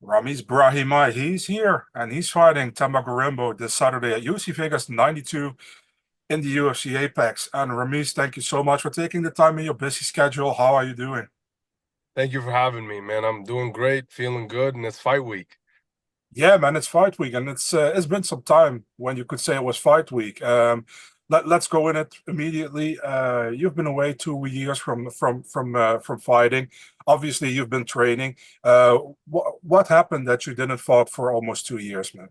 Ramiz Brahimaj, he's here and he's fighting Themba Gorimbo this Saturday at UFC Vegas 92 in the UFC Apex. And Ramiz, thank you so much for taking the time in your busy schedule. How are you doing? Thank you for having me, man. I'm doing great, feeling good, and it's fight week. Yeah, man, it's fight week, and it's been some time when you could say it was fight week. Let's go in it immediately. You've been away 2 years from fighting. Obviously, you've been training. What happened that you didn't fight for almost 2 years, man?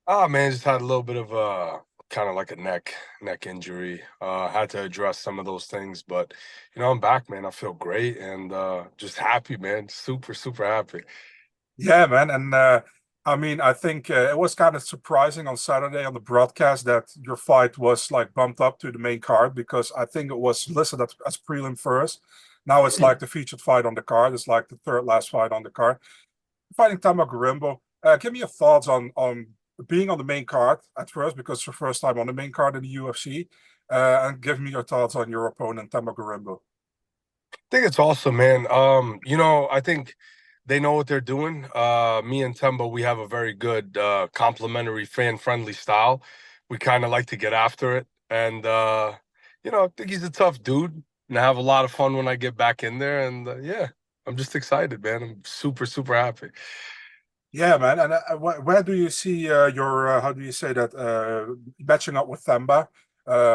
Ah, man, just had a little bit of a kind of like a neck injury. Had to address some of those things, but I'm back, man. I feel great and just happy, man. Super, super happy. Yeah, man, and I mean, I think it was kind of surprising on Saturday on the broadcast that your fight was like bumped up to the main card because I think it was listed as prelim first. Now it's like the featured fight on the card. It's like the third last fight on the card. Fighting Themba Gorimbo. Give me your thoughts on being on the main card at first because it's your first time on the main card in the UFC, and give me your thoughts on your opponent Themba Gorimbo. I think it's awesome, man. I think they know what they're doing. Me and Temba, we have a very good complementary, fan-friendly style. We kind of like to get after it, and I think he's a tough dude, and I have a lot of fun when I get back in there. And yeah, I'm just excited, man. I'm super, super happy. Yeah, man. And where do you see your how do you say that matching up with Themba?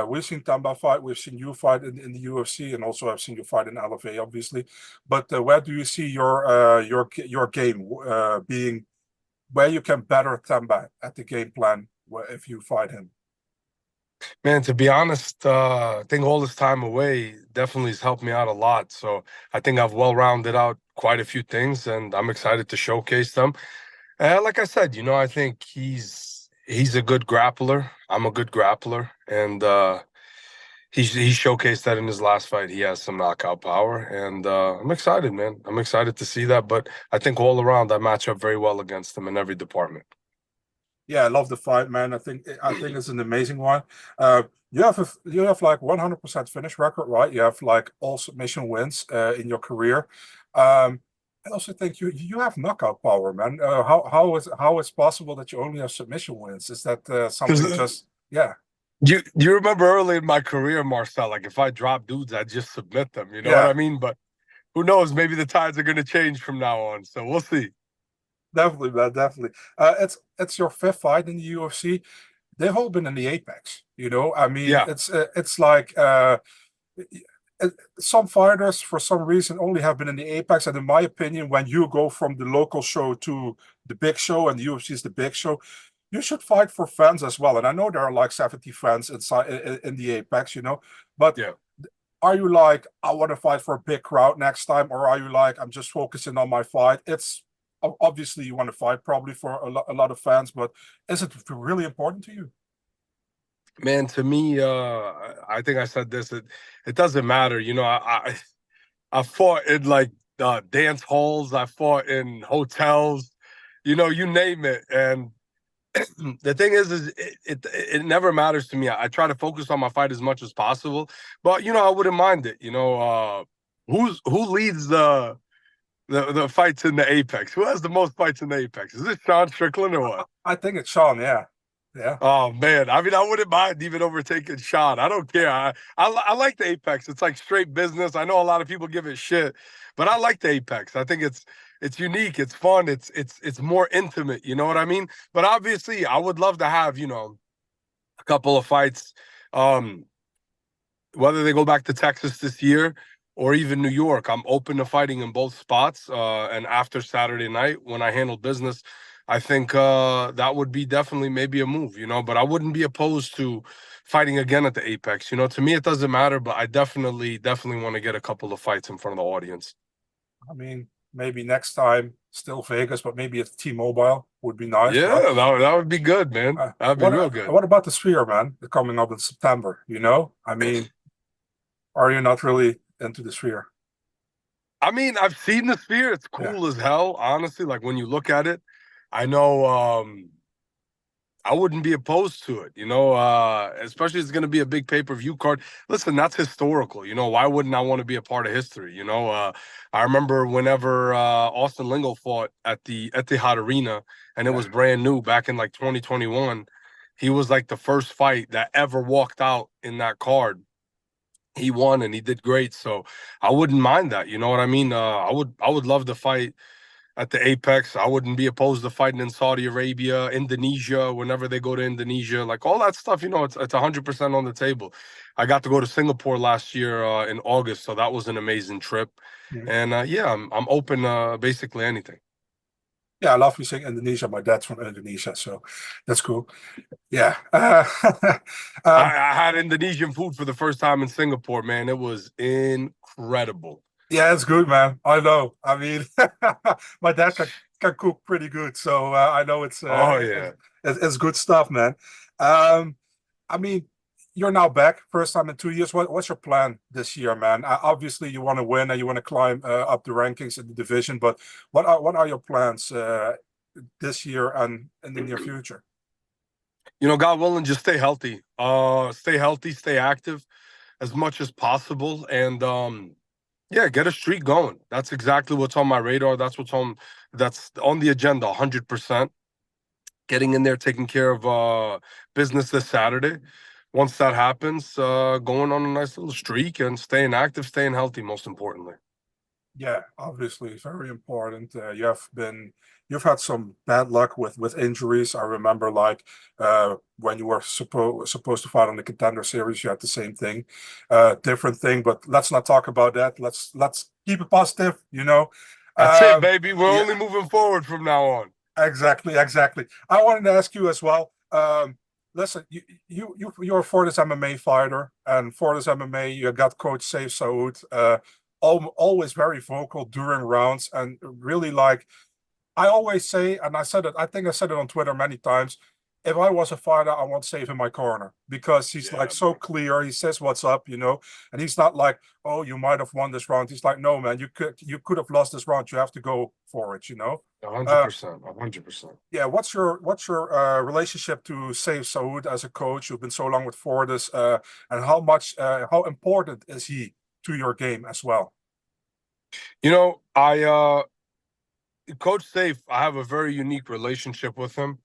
We've seen Themba fight, we've seen you fight in the UFC, and also I've seen you fight in LFA, obviously. But where do you see your game being where you can better Themba at the game plan if you fight him? Man, to be honest, I think all this time away definitely has helped me out a lot. So I think I've well rounded out quite a few things, and I'm excited to showcase them. Like I said, I think he's a good grappler. I'm a good grappler, and he showcased that in his last fight. He has some knockout power, and I'm excited, man. I'm excited to see that. But I think all around I match up very well against him in every department. Yeah, I love the fight, man. I think it's an amazing one. You have like 100% finish record, right? You have like all submission wins in your career. I also think you have knockout power, man. How is possible that you only have submission wins? Is that something Because just yeah you remember early in my career, Marcel, like if I drop dudes, I just submit them. You know what yeah I mean? But who knows? Maybe the tides are going to change from now on. So we'll see. definitely, man, definitely. It's your fifth fight in the UFC. They've all been in the apex. I mean, Yeah. it's like some fighters for some reason only have been in the apex, and in my opinion when you go from the local show to the big show and the UFC is the big show, you should fight for fans as well. And I know there are like 70 fans inside in the apex, but Yeah. are you like, I want to fight for a big crowd next time, or are you like, I'm just focusing on my fight? It's obviously you want to fight probably for a lot of fans, but is it really important to you? Man, to me, I think I said this. It doesn't matter. I fought in like dance halls. I fought in hotels. You name it. And the thing is it never matters to me. I try to focus on my fight as much as possible. But I wouldn't mind it. Who leads the fights in the Apex? Who has the most fights in the Apex? Is it Sean Strickland or what? I think it's Sean. Yeah, yeah. Oh man, I mean, I wouldn't mind even overtaking Sean. I don't care. I like the Apex. It's like straight business. I know a lot of people give it shit, but I like the Apex. I think it's unique. It's fun. It's more intimate. You know what I mean? But obviously, I would love to have a couple of fights. Um, whether they go back to Texas this year or even New York, I'm open to fighting in both spots. And after Saturday night, when I handle business, I think that would be definitely maybe a move, but I wouldn't be opposed to fighting again at the Apex. To me, it doesn't matter, but I definitely want to get a couple of fights in front of the audience. I mean, maybe next time, still Vegas, but maybe it's T-Mobile would be nice, right? Yeah, that would be good, man. That'd be What real good. what about the Sphere, man? They're coming up in September, I mean, are you not really into the Sphere? I mean, I've seen the Sphere. It's Yeah, cool as hell, honestly. Like when you look at it, I know I wouldn't be opposed to it, especially it's going to be a big pay-per-view card. Listen, that's historical. Why wouldn't I want to be a part of history? I remember whenever Austin Lingo fought at the Etihad Arena, and it was brand new back in like 2021. He was like the first fight that ever walked out in that card. He won and he did great. So I wouldn't mind that. You know what I mean? I would love to fight at the Apex. I wouldn't be opposed to fighting in Saudi Arabia, Indonesia, whenever they go to Indonesia, like all that stuff, it's 100% on the table. I got to go to Singapore last year in August, so that was an amazing trip. And I'm open basically anything. Yeah, I love you saying Indonesia. My dad's from Indonesia, so that's cool. Yeah. I had Indonesian food for the first time in Singapore, man. It was incredible. Yeah, it's good, man. I know. I mean, my dad can cook pretty good, so I know it's it's good stuff, man. I mean, you're now back, first time in 2 years. What's your plan this year, man? Obviously, you want to win and you want to climb up the rankings in the division, but what are your plans this year and in the near future? God willing, just stay healthy. Stay active as much as possible, and get a streak going. That's exactly what's on my radar. That's on the agenda, 100%. Getting in there, taking care of business this Saturday. Once that happens, going on a nice little streak and staying active, staying healthy, most importantly. Yeah, obviously, very important. You've had some bad luck with injuries. I remember when you were supposed to fight on the Contender Series, you had the same thing, different thing. But let's not talk about that. Let's keep it positive. That's it, baby. We're only moving forward from now on. Exactly. I wanted to ask you as well. Listen, you're a Fortis MMA fighter, and Fortis MMA, you got Coach Sayif Saud. Always very vocal during rounds, and really I always say, and I think I said it on Twitter many times, if I was a fighter, I want Sayif in my corner, because he's so clear. He says what's up, and he's not like, oh, you might have won this round. He's like, no, man, you could have lost this round. You have to go for it, 100%. Yeah, what's your relationship to Sayif Saud as a coach? You've been so long with Fortis, and how important is he to your game as well? Coach Sayif, I have a very unique relationship with him.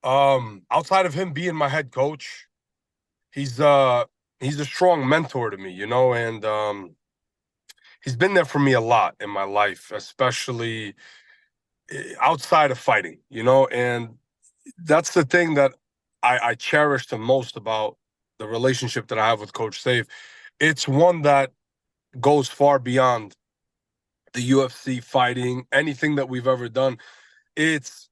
Outside of him being my head coach, he's a strong mentor to me, and he's been there for me a lot in my life, especially outside of fighting, and that's the thing that I cherish the most about the relationship that I have with Coach Sayif. It's one that goes far beyond the UFC fighting, anything that we've ever done. It's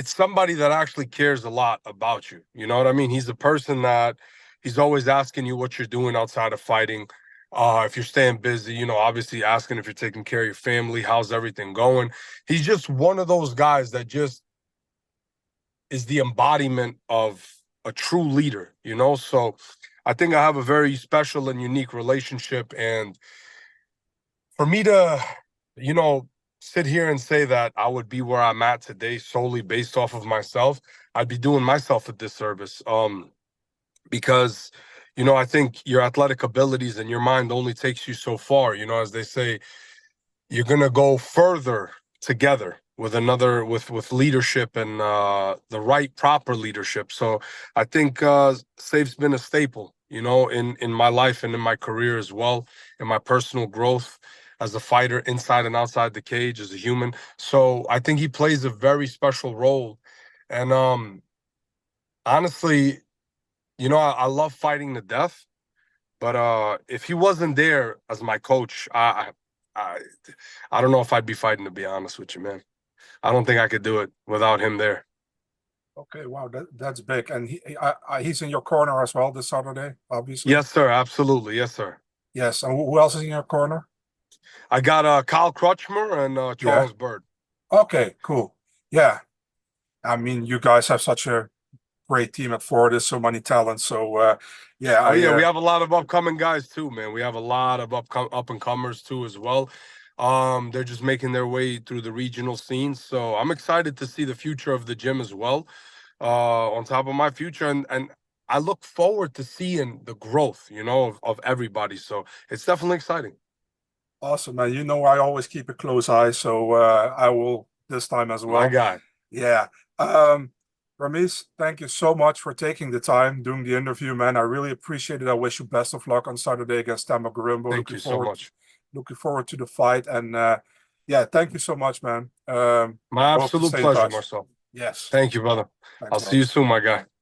somebody that actually cares a lot about you. You know what I mean? He's the person that he's always asking you what you're doing outside of fighting. If you're staying busy, obviously asking if you're taking care of your family, how's everything going? He's just one of those guys that just is the embodiment of a true leader, So I think I have a very special and unique relationship. And for me to, sit here and say that I would be where I'm at today solely based off of myself, I'd be doing myself a disservice. Because, I think your athletic abilities and your mind only takes you so far. As they say, you're gonna go further together with leadership and the right proper leadership. So I think Sayif's been a staple, in my life and in my career as well, in my personal growth as a fighter, inside and outside the cage, as a human. So I think he plays a very special role. And honestly, I love fighting to death. But if he wasn't there as my coach, I don't know if I'd be fighting, to be honest with you, man. I don't think I could do it without him there. Okay, wow, that's big. And he's in your corner as well this Saturday, obviously. Yes, sir. Absolutely. Yes, sir. Yes. And who else is in your corner? I got Kyle Crutchmer and Charles Bird. Okay, cool. Yeah. I mean, you guys have such a great team at Fortis, so many talents. So, we have a lot of upcoming guys too, man. We have a lot of up and comers too as well. They're just making their way through the regional scenes. So I'm excited to see the future of the gym as well. on top of my future, and I look forward to seeing the growth, you know, of everybody. So it's definitely exciting. Awesome, man. You know I always keep a close eye, so I will this time as well. My guy. Yeah. Ramiz, thank you so much for taking the time doing the interview, man. I really appreciate it. I wish you best of luck on Saturday against Themba Gorimbo. Thank you so much. Looking forward to the fight. And yeah, thank you so much, man. My absolute pleasure, Marcel. Yes. Thank you, brother. Thanks, I'll see you soon, my guy.